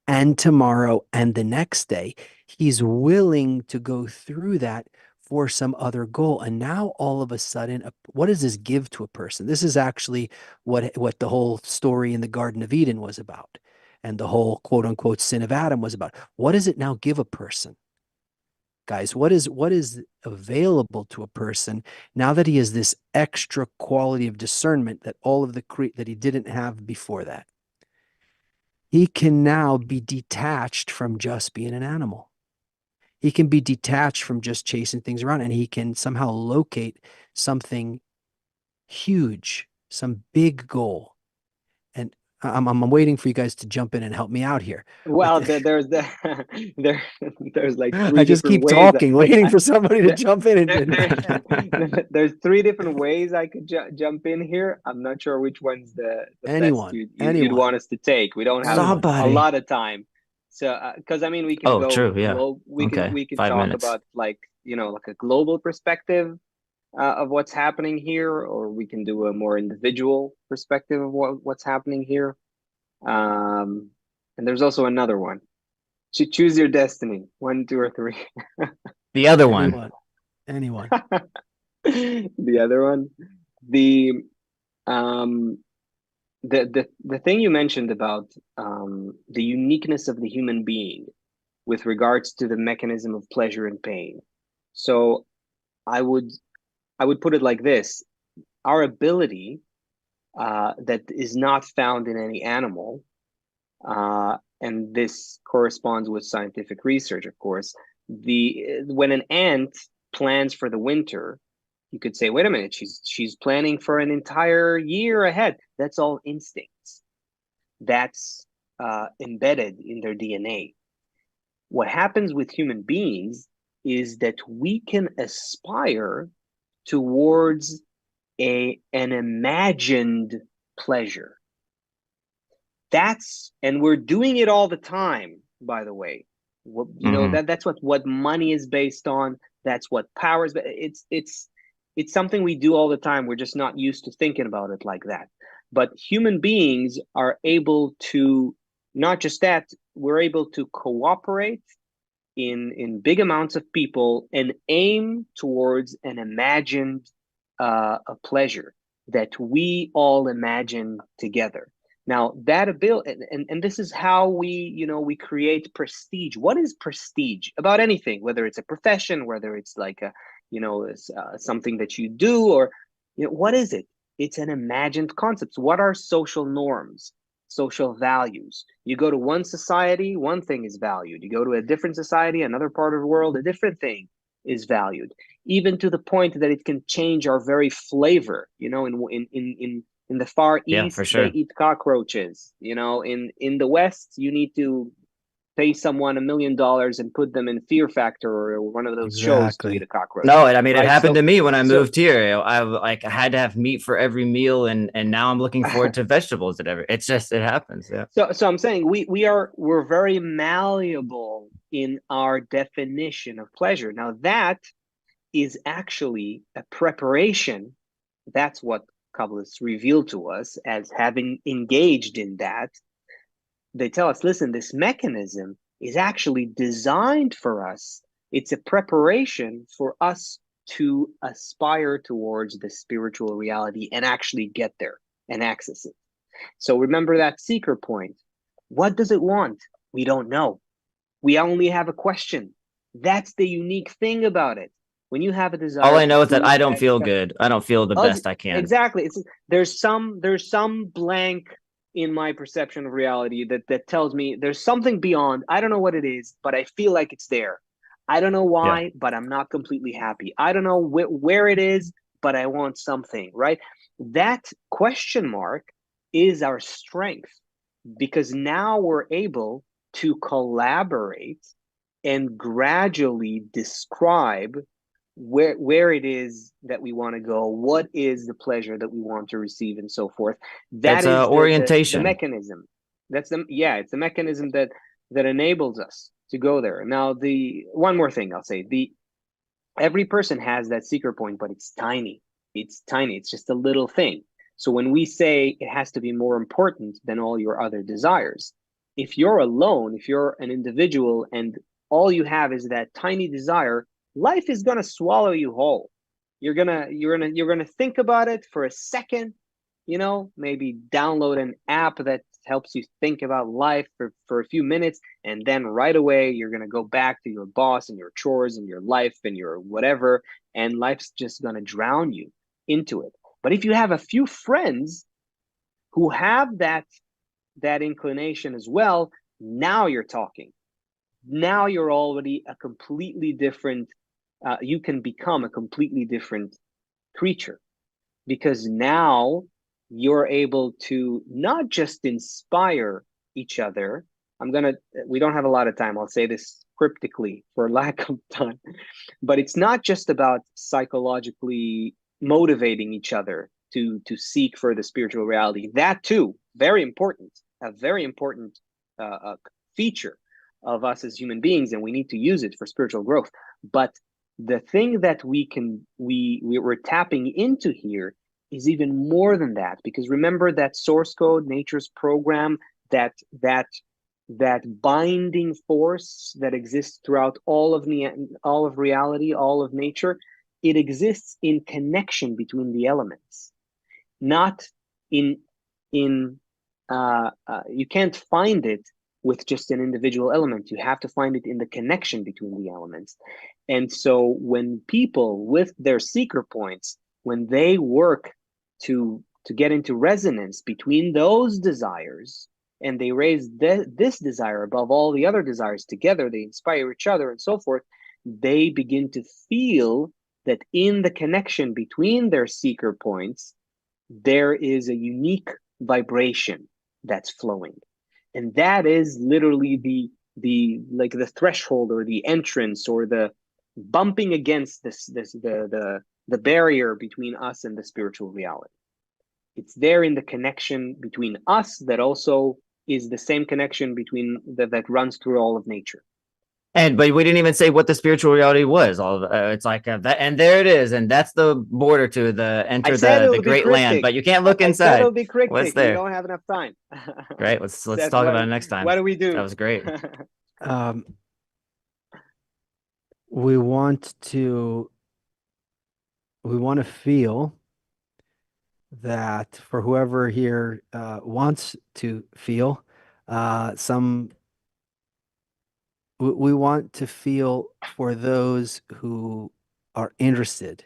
and tomorrow and the next day, he's willing to go through that for some other goal. And now all of a sudden, what does this give to a person? This is actually what the whole story in the Garden of Eden was about, and the whole quote unquote sin of Adam was about. What does it now give a person? Guys, what is available to a person now that he has this extra quality of discernment that that he didn't have before that? He can now be detached from just being an animal. He can be detached from just chasing things around, and he can somehow locate something huge, some big goal. And I'm waiting for you guys to jump in and help me out here. Well, there's there there's like I three just different keep ways talking, waiting I, for somebody to there, jump in there's three different ways I could jump in here. I'm not sure which one's the best you'd anyone, want us to take. We don't have anyone. a Somebody. lot of time, so because I mean we can Oh, go true. Yeah. Okay. we can 5 minutes. talk about like like a global perspective of what's happening here, or we can do a more individual perspective of what's happening here. Um, and there's also another one. Choose your destiny. One, two, or three. The other one. Anyone. The other one. The um the thing you mentioned about the uniqueness of the human being with regards to the mechanism of pleasure and pain. So I would I would put it like this: our ability that is not found in any animal, and this corresponds with scientific research, of course. When an ant plans for the winter, you could say, wait a minute, she's planning for an entire year ahead. That's all instincts. That's embedded in their DNA. What happens with human beings is that we can aspire towards an imagined pleasure. And we're doing it all the time, by the way. That's what money is based on. That's what power is. It's something we do all the time. We're just not used to thinking about it like that. But human beings are able to, not just that, we're able to cooperate in big amounts of people and aim towards an imagined a pleasure that we all imagine together. Now that ability, and this is how we create prestige. What is prestige about anything, whether it's a profession, whether it's like a, something that you do, or, what is it? It's an imagined concept. What are social norms, social values? You go to one society, one thing is valued. You go to a different society, another part of the world, a different thing is valued, even to the point that it can change our very flavor. In the Far Yeah, East, for they sure. eat cockroaches. In the West, you need to pay someone $1 million and put them in Fear Factor or one of those shows to eat Exactly. a cockroach, No, I mean it right? happened So, to me when I so moved here. I had to have meat for every meal, and now I'm looking forward to vegetables and every. It's just it happens. Yeah. so I'm saying we're very malleable in our definition of pleasure. Now that is actually a preparation. That's what Kabbalists reveal to us as having engaged in that. They tell us, listen, this mechanism is actually designed for us. It's a preparation for us to aspire towards the spiritual reality and actually get there and access it. So remember that seeker point. What does it want? We don't know. We only have a question. That's the unique thing about it. When you have a All desire I to know is that prove I don't that, feel good. I don't feel the best I can. exactly. There's some blank in my perception of reality that tells me there's something beyond. I don't know what it is, but I feel like it's there. I don't know Yeah. why, but I'm not completely happy. I don't know where it is, but I want something, right? That question mark is our strength, because now we're able to collaborate and gradually describe where it is that we want to go, what is the pleasure that we want to receive, and so forth. That It's is the orientation. mechanism. It's the mechanism that enables us to go there. Now, the one more thing I'll say, the every person has that seeker point, but it's tiny. It's tiny. It's just a little thing. So when we say it has to be more important than all your other desires, if you're alone, if you're an individual and all you have is that tiny desire, life is going to swallow you whole. You're going to think about it for a second, maybe download an app that helps you think about life for a few minutes, and then right away you're going to go back to your boss and your chores and your life and your whatever, and life's just going to drown you into it. But if you have a few friends who have that inclination as well, now you're talking. Now you're already a completely different, you can become a completely different creature, because now you're able to not just inspire each other. We don't have a lot of time. I'll say this cryptically for lack of time, but it's not just about psychologically motivating each other to seek for the spiritual reality. That too, very important, a very important feature of us as human beings, and we need to use it for spiritual growth. But the thing that we're tapping into here is even more than that, because remember that source code, nature's program, that binding force that exists throughout all of reality, all of nature. It exists in connection between the elements, not in you can't find it with just an individual element. You have to find it in the connection between the elements. And so when people with their seeker points, when they work to get into resonance between those desires, and they raise this desire above all the other desires together, they inspire each other and so forth, they begin to feel that in the connection between their seeker points, there is a unique vibration that's flowing. And that is literally the threshold or the entrance or the bumping against the barrier between us and the spiritual reality. It's there in the connection between us that also is the same connection between that runs through all of nature. But we didn't even say what the spiritual reality was. All it's like that, and there it is, and that's the border to the I enter said the it'll be great land. cryptic. But you can't look I said inside. it'll be What's cryptic. We there? don't have enough time. Great. Let's Seth, talk about it next time. what do we That do? was great. Um, we want to we want to feel that for whoever here wants to feel some we want to feel for those who are interested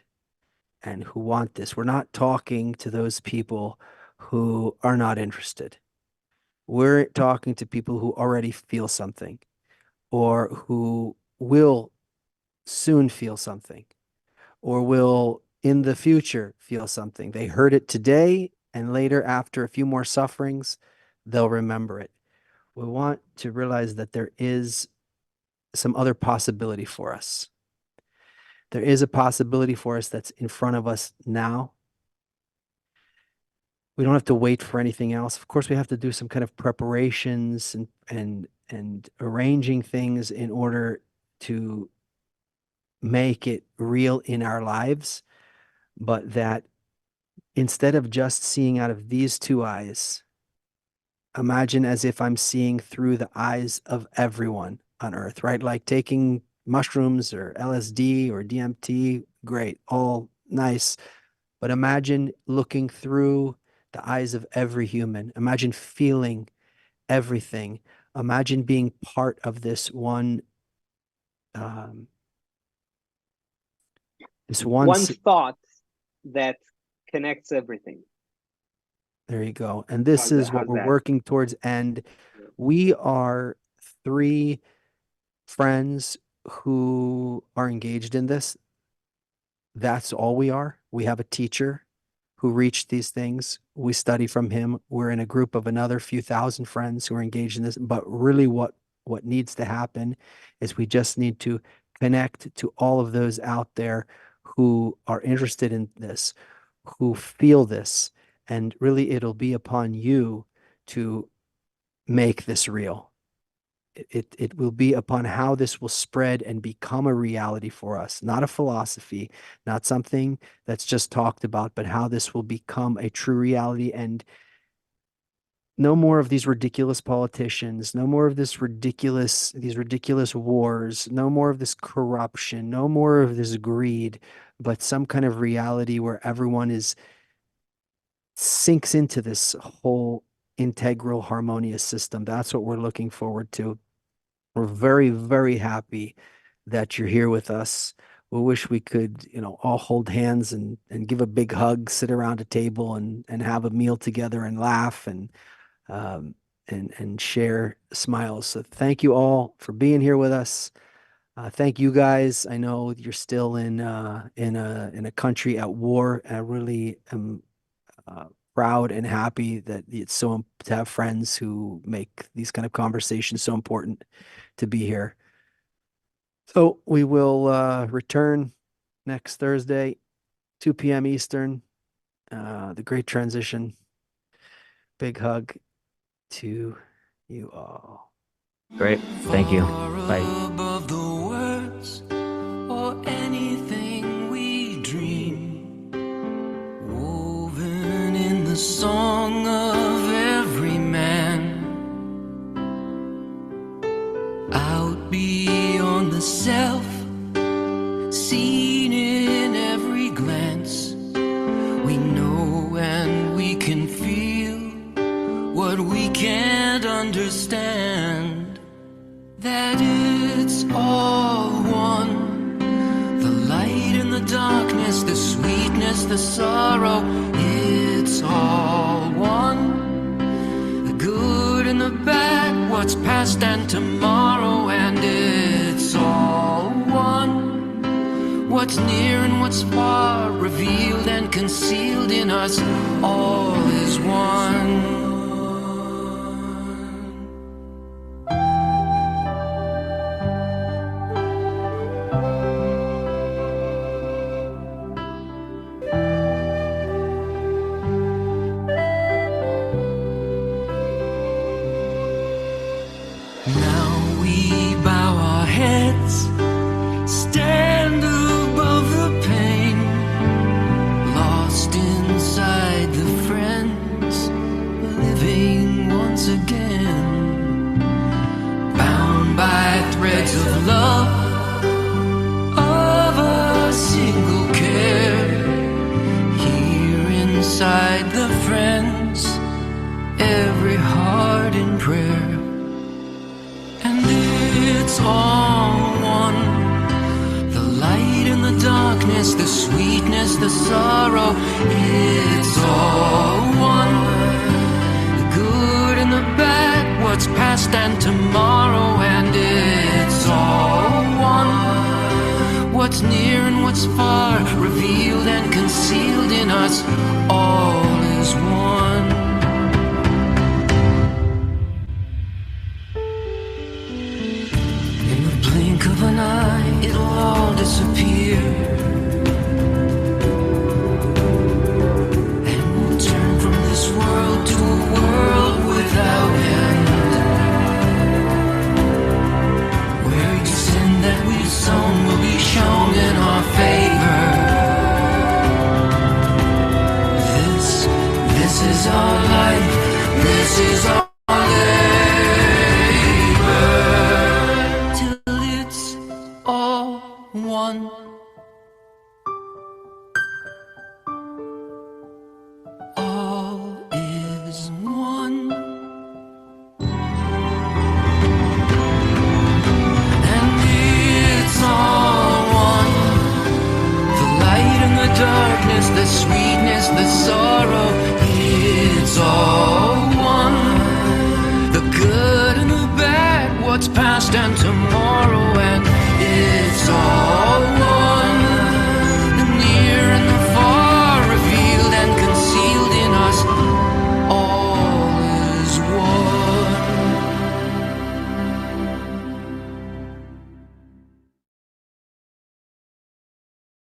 and who want this. We're not talking to those people who are not interested. We're talking to people who already feel something or who will soon feel something or will in the future feel something. They heard it today, and later, after a few more sufferings, they'll remember it. We want to realize that there is some other possibility for us. There is a possibility for us that's in front of us now. We don't have to wait for anything else. Of course, we have to do some kind of preparations and arranging things in order to make it real in our lives, but that instead of just seeing out of these two eyes, imagine as if I'm seeing through the eyes of everyone on earth, right? Like taking mushrooms or LSD or DMT, great, all nice. But imagine looking through the eyes of every human. Imagine feeling everything. Imagine being part of this one, um, one thought that connects everything. There you go. And this is what we're working towards. And we are three friends who are engaged in this. That's all we are. We have a teacher who reached these things. We study from him. We're in a group of another few thousand friends who are engaged in this. But really what needs to happen is we just need to connect to all of those out there who are interested in this, who feel this. And really, it'll be upon you to make this real. It will be upon how this will spread and become a reality for us, not a philosophy, not something that's just talked about, but how this will become a true reality. And no more of these ridiculous politicians, no more of these ridiculous wars, no more of this corruption, no more of this greed, but some kind of reality where everyone sinks into this whole integral harmonious system. That's what we're looking forward to. We're very, very happy that you're here with us. We wish we could, all hold hands and give a big hug, sit around a table and have a meal together and laugh and share smiles. So thank you all for being here with us. Thank you guys. I know you're still in a country at war. I really am proud and happy that it's so to have friends who make these kind of conversations so important to be here. So we will return next Thursday, 2 p.m. Eastern. The great transition. Big hug to you all. Great. Thank you. Bye. Above the words or anything we dream, woven in the song of every man, out beyond the self, seen in every glance. We know and we can feel what we can't understand, that it's all one. The light and the darkness, the sweetness, the sorrow, it's all one. The good and the bad, what's past and tomorrow, and it's all one. What's near and what's far, revealed and concealed in us, all is one. Now we bow our heads, stand above the pain, lost inside the friends prayer, and it's all one. The light and the darkness, the sweetness, the sorrow, it's all one. The good and the bad, what's past and tomorrow, and it's all one. What's near and what's far, revealed and concealed in us, all is one. In the blink of an eye, it'll all disappear, and we'll turn from this world to a world without end, where each sin that we've sown will be shown in our favor. This is our life, this is our labor, till it's all one. All is one. And it's all one. The light and the darkness, the sweet